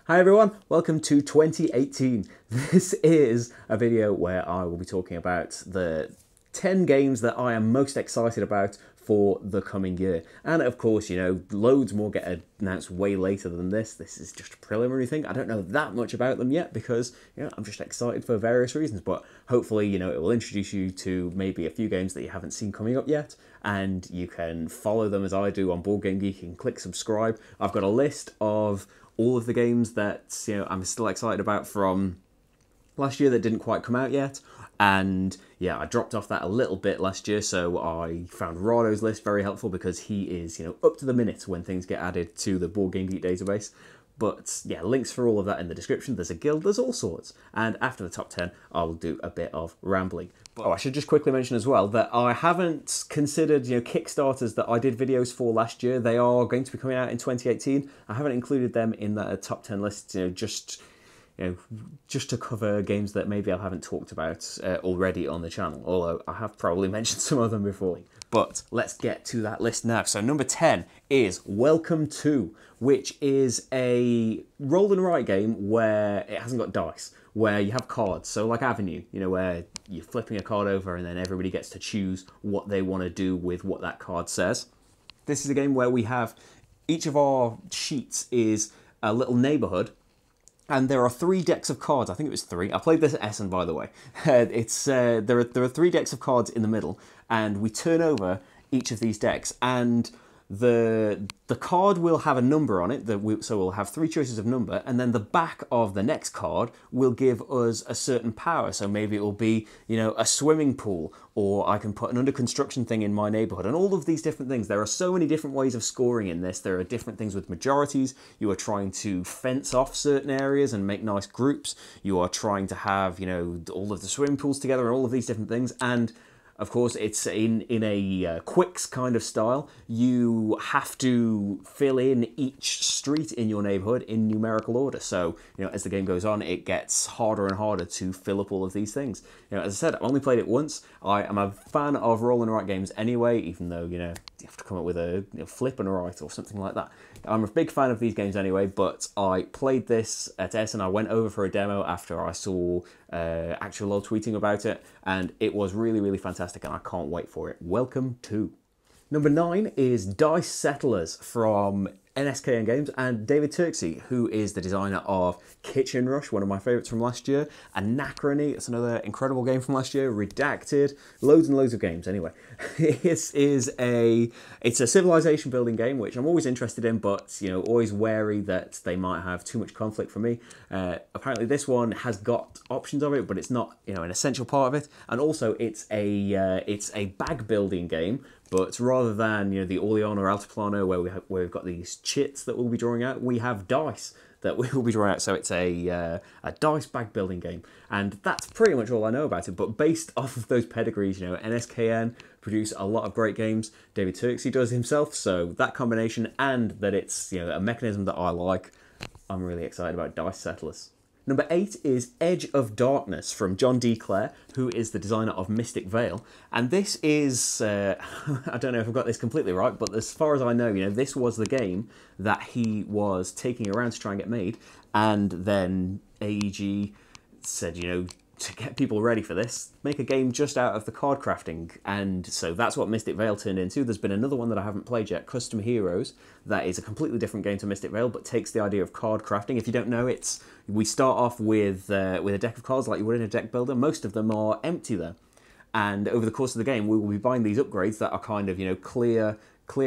Hi everyone, welcome to 2018. This is a video where I will be talking about the 10 games that I am most excited about for the coming year. And of course, you know, loads more get announced way later than this. This is just a preliminary thing. I don't know that much about them yet because, you know, I'm just excited for various reasons. But hopefully, you know, it will introduce you to maybe a few games that you haven't seen coming up yet. And you can follow them as I do on Board Game Geek and click subscribe. I've got a list of all of the games that, you know, I'm still excited about from last year that didn't quite come out yet. And yeah, I dropped off that a little bit last year, so I found Rado's list very helpful because he is, you know, up to the minute when things get added to the Board Game Geek database. But yeah, links for all of that in the description. There's a guild, there's all sorts. And after the top 10, I'll do a bit of rambling. Oh, I should just quickly mention as well that I haven't considered, you know, Kickstarters that I did videos for last year. They are going to be coming out in 2018. I haven't included them in that top 10 list, you know, just to cover games that maybe I haven't talked about already on the channel, although I have probably mentioned some of them before. But let's get to that list now. So number 10 is Welcome To, which is a roll and write game where it hasn't got dice, where you have cards. So like Avenue, you know, where you're flipping a card over and then everybody gets to choose what they want to do with what that card says. This is a game where we have, each of our sheets is a little neighborhood. And there are 3 decks of cards. I think it was 3. I played this at Essen, by the way. There are 3 decks of cards in the middle, and we turn over each of these decks, and the card will have a number on it. So we'll have 3 choices of number, and then the back of the next card will give us a certain power. So maybe it will be, you know, a swimming pool, or I can put an under construction thing in my neighborhood, and all of these different things. There are so many different ways of scoring in this. There are different things with majorities. You are trying to fence off certain areas and make nice groups. You are trying to have, you know, all of the swimming pools together and all of these different things. And of course, it's in a Quicks kind of style. You have to fill in each street in your neighborhood in numerical order. So, you know, as the game goes on, it gets harder and harder to fill up all of these things. You know, as I said, I've only played it once. I am a fan of roll and write games anyway, even though, you know, you have to come up with a flip and a write or something like that. I'm a big fan of these games anyway, but I played this at Essen. I went over for a demo after I saw Actual Lol tweeting about it, and it was really, really fantastic, and I can't wait for it. Welcome To. Number 9 is Dice Settlers from NSKN Games and David Turczi, who is the designer of Kitchen Rush, one of my favourites from last year, Anachrony, it's another incredible game from last year, Redacted, loads and loads of games anyway. It's a civilization building game, which I'm always interested in, but, you know, always wary that they might have too much conflict for me. Apparently this one has got options of it, but it's not, you know, an essential part of it, and also it's a bag building game. But rather than, you know, the Aeon or Altiplano where we've got these chits that we'll be drawing out, we have dice that we will be drawing out. So it's a dice bag building game, and that's pretty much all I know about it. But based off of those pedigrees, you know, NSKN produce a lot of great games. David Turczi does himself, so that combination and that it's, you know, a mechanism that I like, I'm really excited about Dice Settlers. Number 8 is Edge of Darkness from John D. Clair, who is the designer of Mystic Vale. And this is, I don't know if I've got this completely right, but as far as I know, you know, this was the game that he was taking around to try and get made. And then AEG said, you know, to get people ready for this, make a game just out of the card crafting. And so that's what Mystic Vale turned into. There's been another one that I haven't played yet, Custom Heroes, that is a completely different game to Mystic Vale, but takes the idea of card crafting. If you don't know, we start off with a deck of cards like you would in a deck builder. Most of them are empty though. And over the course of the game, we will be buying these upgrades that are kind of, you know, clear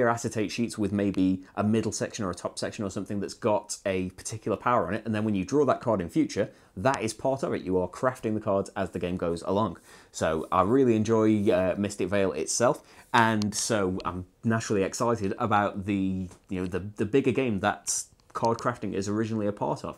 acetate sheets with maybe a middle section or a top section or something that's got a particular power on it, and then when you draw that card in future, that is part of it. You are crafting the cards as the game goes along. So I really enjoy Mystic Vale itself, and so I'm naturally excited about the bigger game that card crafting is originally a part of.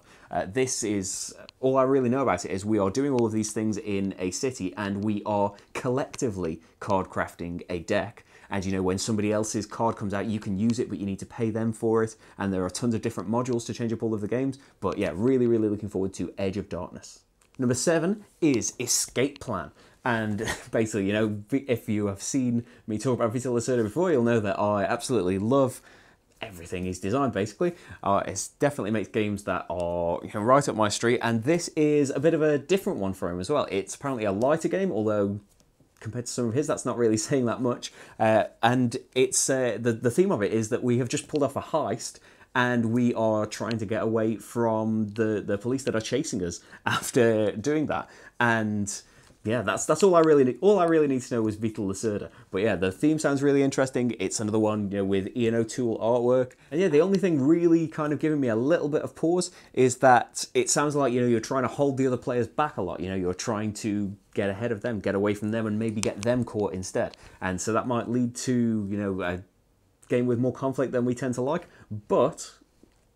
This is all I really know about it is we are doing all of these things in a city, and we are collectively card crafting a deck. And, you know, when somebody else's card comes out, you can use it, but you need to pay them for it. And there are tons of different modules to change up all of the games. But yeah, really, really looking forward to Edge of Darkness. Number 7 is Escape Plan. And basically, you know, if you have seen me talk about Lacerda before, you'll know that I absolutely love everything he's designed, basically. It definitely makes games that are right up my street, and this is a bit of a different one for him as well. It's apparently a lighter game, although compared to some of his, that's not really saying that much. And it's the theme of it is that we have just pulled off a heist, and we are trying to get away from the police that are chasing us after doing that. And yeah, that's all I really need. All I really need to know was Vital Lacerda. But yeah, the theme sounds really interesting. It's another one, with Aeon O'Toole artwork. And yeah, the only thing really kind of giving me a little bit of pause is that it sounds like, you're trying to hold the other players back a lot. You're trying to get ahead of them, get away from them, and maybe get them caught instead. And so that might lead to, a game with more conflict than we tend to like. But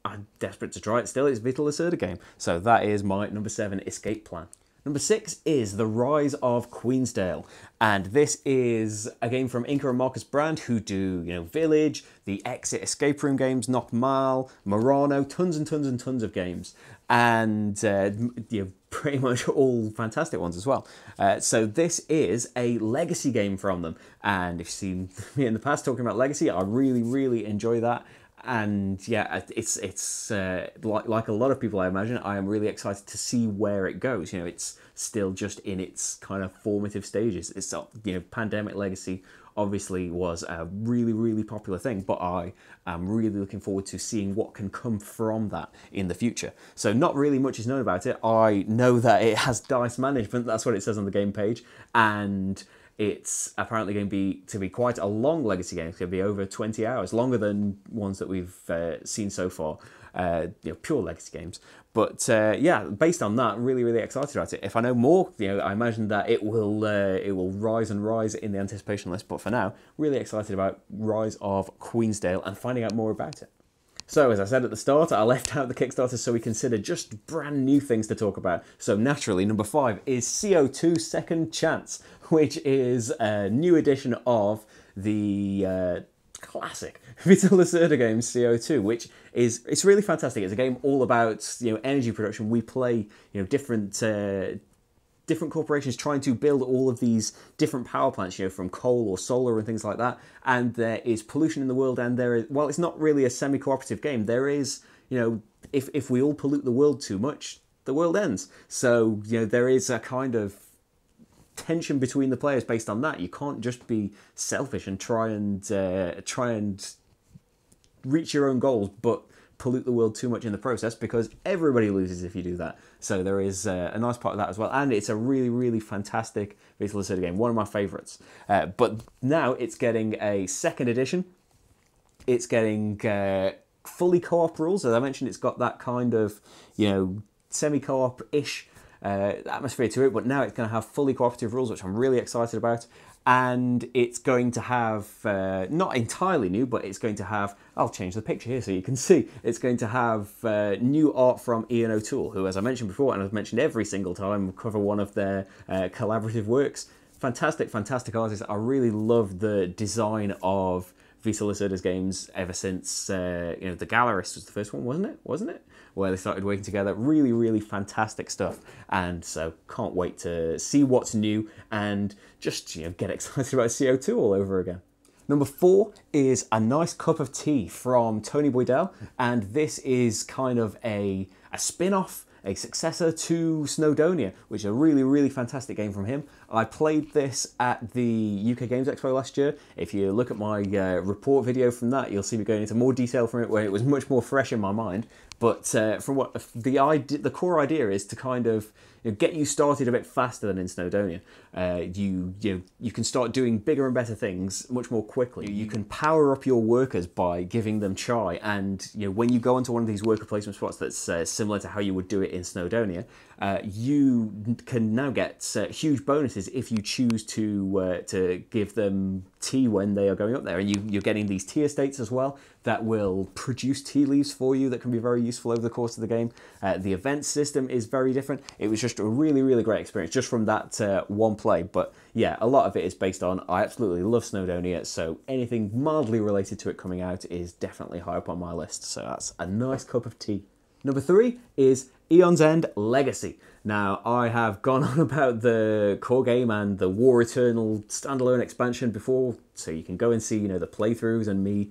I'm desperate to try it still. It's Vital Lacerda game. So that is my number 7 escape plan. Number 6 is The Rise of Queensdale, and this is a game from Inka and Markus Brend, who do, Village, the Exit escape room games, Nocmal, Murano, tons and tons and tons of games, and pretty much all fantastic ones as well. So this is a legacy game from them, and if you've seen me in the past talking about legacy, I really, really enjoy that. And yeah, it's like a lot of people, I imagine, I am really excited to see where it goes. It's still just in its kind of formative stages. It's Pandemic Legacy obviously was a really, really popular thing, but I am really looking forward to seeing what can come from that in the future. So not really much is known about it. I know that it has dice management. That's what it says on the game page, and it's apparently going to be quite a long legacy game. It's going to be over 20 hours, longer than ones that we've seen so far, pure legacy games. But yeah, based on that, really, really excited about it. If I know more, I imagine that it will rise and rise in the anticipation list. But for now, really excited about Rise of Queensdale and finding out more about it. So, as I said at the start, I left out the Kickstarter so we consider just brand new things to talk about. So, naturally, number 5 is CO2 Second Chance, which is a new edition of the classic Vital Lacerda game CO2, which it's really fantastic. It's a game all about energy production. We play different corporations trying to build all of these different power plants, from coal or solar and things like that. And there is pollution in the world, and while it's not really a semi-cooperative game, there is, if we all pollute the world too much, the world ends. So, there is a kind of tension between the players based on that. You can't just be selfish and try and reach your own goals, but pollute the world too much in the process, because everybody loses if you do that. So there is a nice part of that as well, and it's a really, really fantastic Vital Lacerda game, one of my favourites. But now it's getting a second edition. It's getting fully co-op rules. As I mentioned, it's got that kind of semi-co-op-ish atmosphere to it, but now it's going to have fully cooperative rules, which I'm really excited about. And it's going to have, not entirely new, but it's going to have, I'll change the picture here so you can see, it's going to have new art from Aeon O'Toole, who, as I mentioned before, and I've mentioned every single time, cover one of their collaborative works. Fantastic, fantastic artist. I really love the design of Vital Lacerda's games ever since, The Gallerist was the first one, wasn't it? Where they started working together. Really, really fantastic stuff. And so can't wait to see what's new and just, get excited about CO2 all over again. Number 4 is A Nice Cup of Tea from Tony Boydell. And this is kind of a spin-off, a successor to Snowdonia, which is a really, really fantastic game from him. I played this at the UK Games Expo last year. If you look at my report video from that, you'll see me going into more detail from it, where it was much more fresh in my mind. But from what the core idea is to kind of get you started a bit faster than in Snowdonia. You can start doing bigger and better things much more quickly. You can power up your workers by giving them chai, and when you go onto one of these worker placement spots that's similar to how you would do it in Snowdonia, you can now get huge bonuses if you choose to give them tea when they are going up there, and you're getting these tea estates as well that will produce tea leaves for you that can be very useful over the course of the game. The event system is very different. It was just a really, really great experience just from that one play. But yeah, a lot of it is based on, I absolutely love Snowdonia, so anything mildly related to it coming out is definitely high up on my list. So that's A Nice Cup of Tea. Number 3 is Aeon's End Legacy. Now, I have gone on about the core game and the War Eternal standalone expansion before, so you can go and see, the playthroughs and me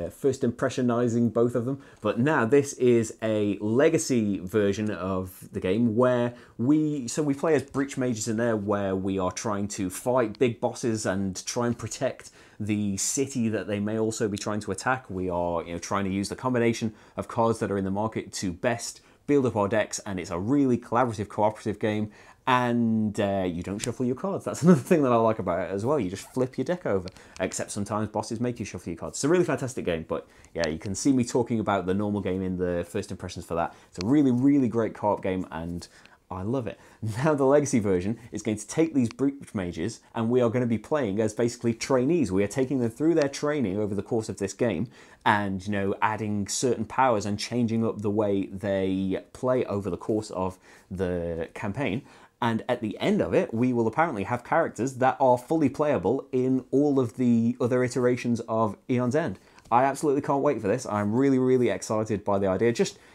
first impressionizing both of them. But now this is a legacy version of the game where we play as breach mages in there, where we are trying to fight big bosses and try and protect the city that they may also be trying to attack. We are trying to use the combination of cards that are in the market to best build up our decks, and it's a really collaborative, cooperative game, and you don't shuffle your cards. That's another thing that I like about it as well. You just flip your deck over, except sometimes bosses make you shuffle your cards. It's a really fantastic game, but yeah, you can see me talking about the normal game in the first impressions for that. It's a really, really great co-op game, and I love it. Now the Legacy version is going to take these breach mages, and we are going to be playing as basically trainees. We are taking them through their training over the course of this game, and adding certain powers and changing up the way they play over the course of the campaign. And at the end of it, we will apparently have characters that are fully playable in all of the other iterations of Aeon's End. I absolutely can't wait for this. I'm really, really excited by the idea.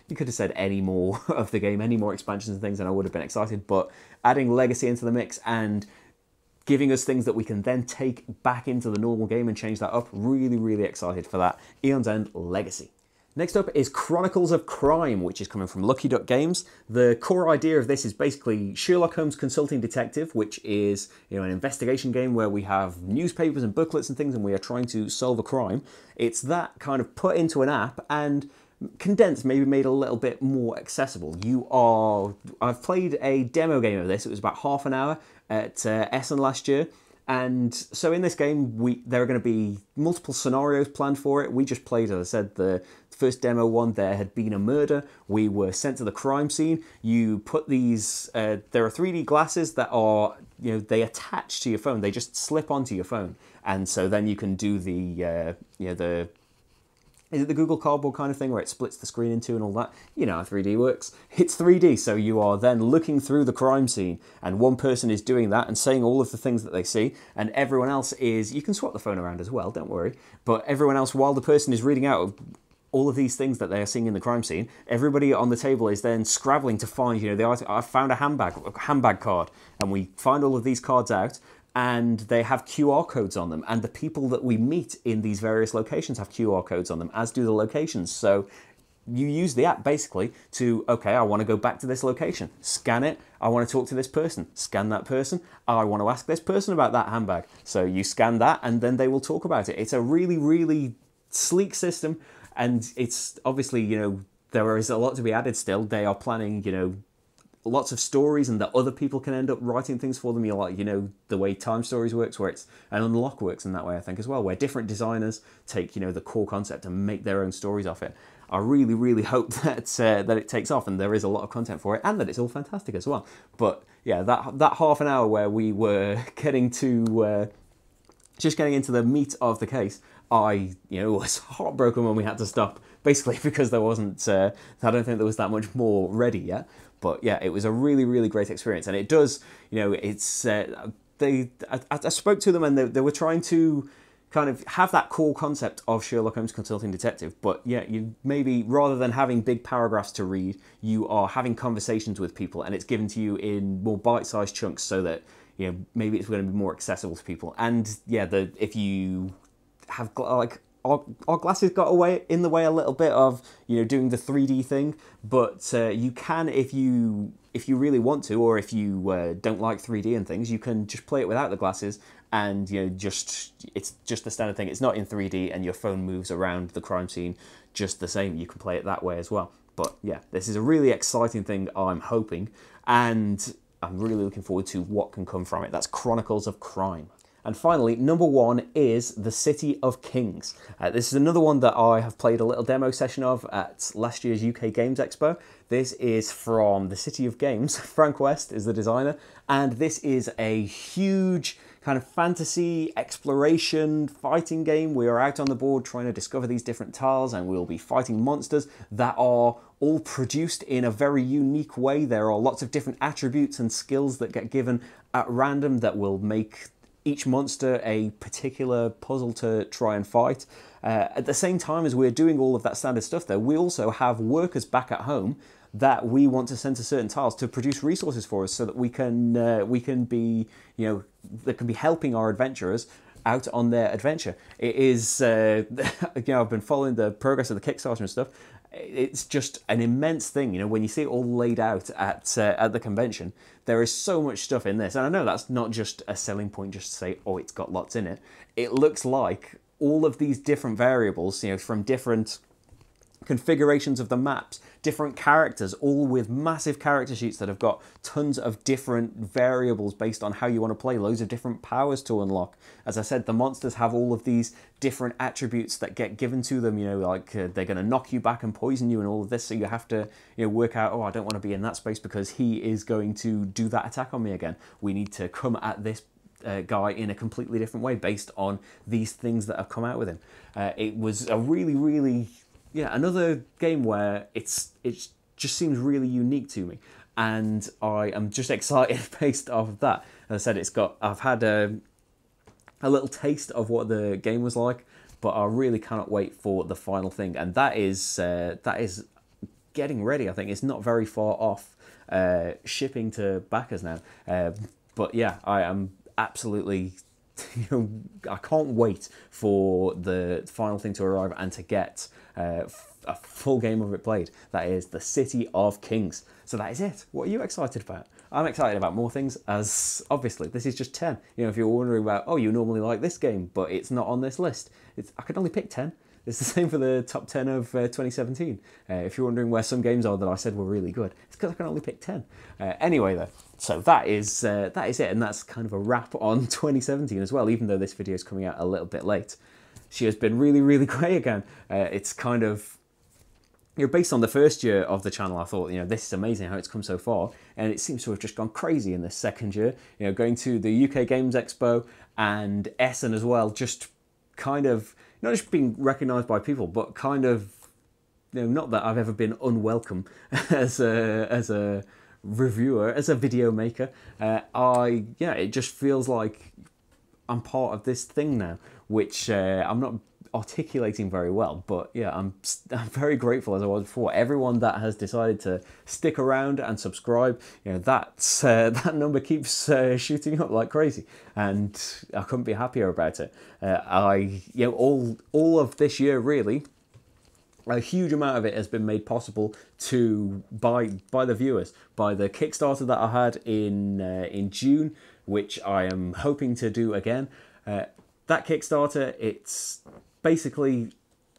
You could have said any more of the game, any more expansions and things, and I would have been excited. But adding Legacy into the mix and giving us things that we can then take back into the normal game and change that up, really, really excited for that. Aeon's End Legacy. Next up is Chronicles of Crime, which is coming from Lucky Duck Games. The core idea of this is basically Sherlock Holmes Consulting Detective, which is an investigation game where we have newspapers and booklets and things, and we are trying to solve a crime. It's that kind of put into an app and condensed, maybe made a little bit more accessible. I've played a demo game of this. It was about half an hour at Essen last year. And so in this game, there are going to be multiple scenarios planned for it. We just played, as I said, the first demo one. There had been a murder. We were sent to the crime scene. You put these, there are 3D glasses that are, they attach to your phone. They just slip onto your phone. And so then you can do is it the Google Cardboard kind of thing where it splits the screen in two and all that? You know how 3D works. It's 3D, so you are then looking through the crime scene, and one person is doing that and saying all of the things that they see, and everyone else is... You can swap the phone around as well, don't worry. But everyone else, while the person is reading out all of these things that they are seeing in the crime scene, everybody on the table is then scrabbling to find, I found a handbag card, and we find all of these cards out, and they have QR codes on them, and the people that we meet in these various locations have QR codes on them, as do the locations. So you use the app basically to, okay, I want to go back to this location, scan it, I want to talk to this person, scan that person, I want to ask this person about that handbag. So you scan that, and then they will talk about it. It's a really, really sleek system, and it's obviously, there is a lot to be added still. They are planning, lots of stories, and that other people can end up writing things for them. The way Time Stories works, where it's an Unlock works in that way, I think, as well, where different designers take, the core concept and make their own stories off it. I really, really hope that that it takes off, and there is a lot of content for it, and that it's all fantastic as well. But yeah, that half an hour where we were getting to just getting into the meat of the case, I was heartbroken when we had to stop, basically because there wasn't. I don't think there was that much more ready yet. But yeah, it was a really, really great experience, and it does, it's, I spoke to them, and they were trying to kind of have that core concept of Sherlock Holmes Consulting Detective, but yeah, you maybe, rather than having big paragraphs to read, you are having conversations with people, and it's given to you in more bite-sized chunks so that, maybe it's going to be more accessible to people. And yeah, if you have, like, our glasses got in the way a little bit of doing the 3D thing, but you can, if you really want to, or if you don't like 3D and things, you can just play it without the glasses, and it's just the standard thing. It's not in 3D, and your phone moves around the crime scene just the same. You can play it that way as well. But yeah, this is a really exciting thing, I'm hoping, and I'm really looking forward to what can come from it. That's Chronicles of Crime. And finally, number one is The City of Kings. This is another one that I have played a little demo session of at last year's UK Games Expo. This is from The City of Games. Frank West is the designer, and this is a huge kind of fantasy exploration fighting game. We are out on the board trying to discover these different tiles, and we'll be fighting monsters that are all produced in a very unique way. There are lots of different attributes and skills that get given at random that will make each monster a particular puzzle to try and fight. At the same time as we're doing all of that standard stuff, though, we also have workers back at home that we want to send to certain tiles to produce resources for us, so that we can be, you know, that can be helping our adventurers out on their adventure. It is, you know, I've been following the progress of the Kickstarter and stuff. It's just an immense thing, you know, when you see it all laid out at the convention. There is so much stuff in this, and I know that's not just a selling point just to say, oh, it's got lots in it. It looks like all of these different variables, you know, from different configurations of the maps, different characters, all with massive character sheets that have got tons of different variables based on how you want to play, loads of different powers to unlock. As I said, the monsters have all of these different attributes that get given to them, you know, like they're going to knock you back and poison you and all of this, so you have to, you know, work out, oh, I don't want to be in that space because he is going to do that attack on me again. We need to come at this guy in a completely different way based on these things that have come out with him. It was a really yeah, another game where it just seems really unique to me, and I am just excited based off of that. As I said, I've had a little taste of what the game was like, but I really cannot wait for the final thing, and that is getting ready. I think it's not very far off shipping to backers now, but yeah, I am absolutely, you know, I can't wait for the final thing to arrive and to get a full game of it played. That is the City of Kings. So that is it. What are you excited about? I'm excited about more things, as obviously this is just 10. You know, if you're wondering about, oh, you normally like this game, but it's not on this list, I could only pick 10. It's the same for the top 10 of 2017. If you're wondering where some games are that I said were really good, it's because I can only pick 10. Anyway, though, so that is it, and that's kind of a wrap on 2017 as well, even though this video is coming out a little bit late. She has been really great again. It's kind of, you know, based on the first year of the channel, I thought, you know, this is amazing how it's come so far, and it seems to have just gone crazy in this second year. You know, going to the UK Games Expo and Essen as well, just kind of not just being recognised by people, but kind of, you know, not that I've ever been unwelcome as a reviewer, as a video maker. Yeah, it just feels like I'm part of this thing now, which I'm not articulating very well, but yeah, I'm very grateful, as I was before. Everyone that has decided to stick around and subscribe, you know, that number keeps shooting up like crazy, and I couldn't be happier about it. You know, all of this year, really, a huge amount of it has been made possible by the viewers, by the Kickstarter that I had in June, which I am hoping to do again. That Kickstarter, it's basically,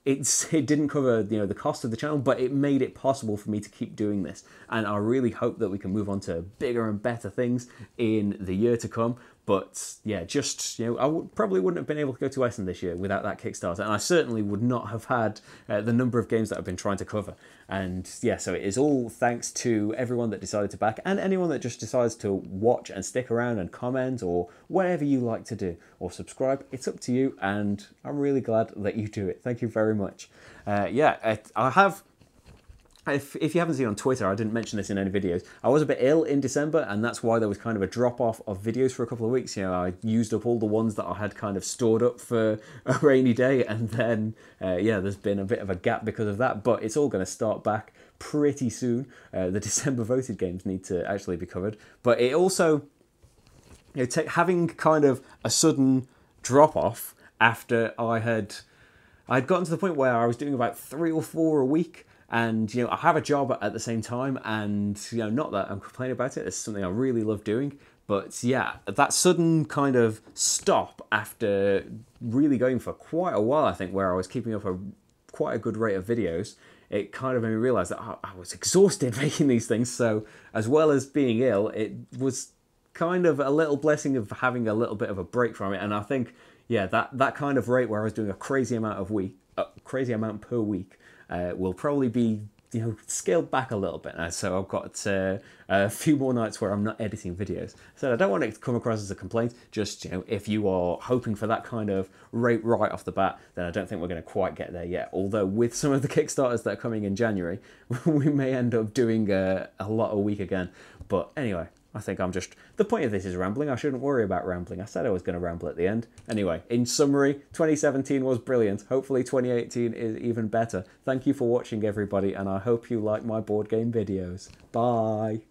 it didn't cover, you know, the cost of the channel, but it made it possible for me to keep doing this, and I really hope that we can move on to bigger and better things in the year to come. But yeah, just, you know, I probably wouldn't have been able to go to Essen this year without that Kickstarter, and I certainly would not have had the number of games that I've been trying to cover. And yeah, so it is all thanks to everyone that decided to back, and anyone that just decides to watch and stick around and comment, or whatever you like to do, or subscribe. It's up to you, and I'm really glad that you do it. Thank you very much. Yeah, I have... If you haven't seen on Twitter, I didn't mention this in any videos. I was a bit ill in December, and that's why there was kind of a drop-off of videos for a couple of weeks. You know, I used up all the ones that I had kind of stored up for a rainy day, and then, yeah, there's been a bit of a gap because of that, but it's all going to start back pretty soon. The December voted games need to actually be covered, but it also, you know, having kind of a sudden drop-off after I'd gotten to the point where I was doing about 3 or 4 a week. And, you know, I have a job at the same time, and, you know, not that I'm complaining about it, it's something I really love doing. But yeah, that sudden kind of stop after really going for quite a while, I think, where I was keeping up quite a good rate of videos, it kind of made me realise that I was exhausted making these things. So as well as being ill, it was kind of a little blessing of having a little bit of a break from it. And I think, yeah, that kind of rate where I was doing a crazy amount per week, will probably be, you know, scaled back a little bit now. So I've got a few more nights where I'm not editing videos. So I don't want it to come across as a complaint. Just, you know, if you are hoping for that kind of rate right off the bat, then I don't think we're going to quite get there yet. Although with some of the Kickstarters that are coming in January, we may end up doing a lot a week again. But anyway, I think I'm just... The point of this is rambling. I shouldn't worry about rambling. I said I was going to ramble at the end. Anyway, in summary, 2017 was brilliant. Hopefully 2018 is even better. Thank you for watching, everybody, and I hope you like my board game videos. Bye!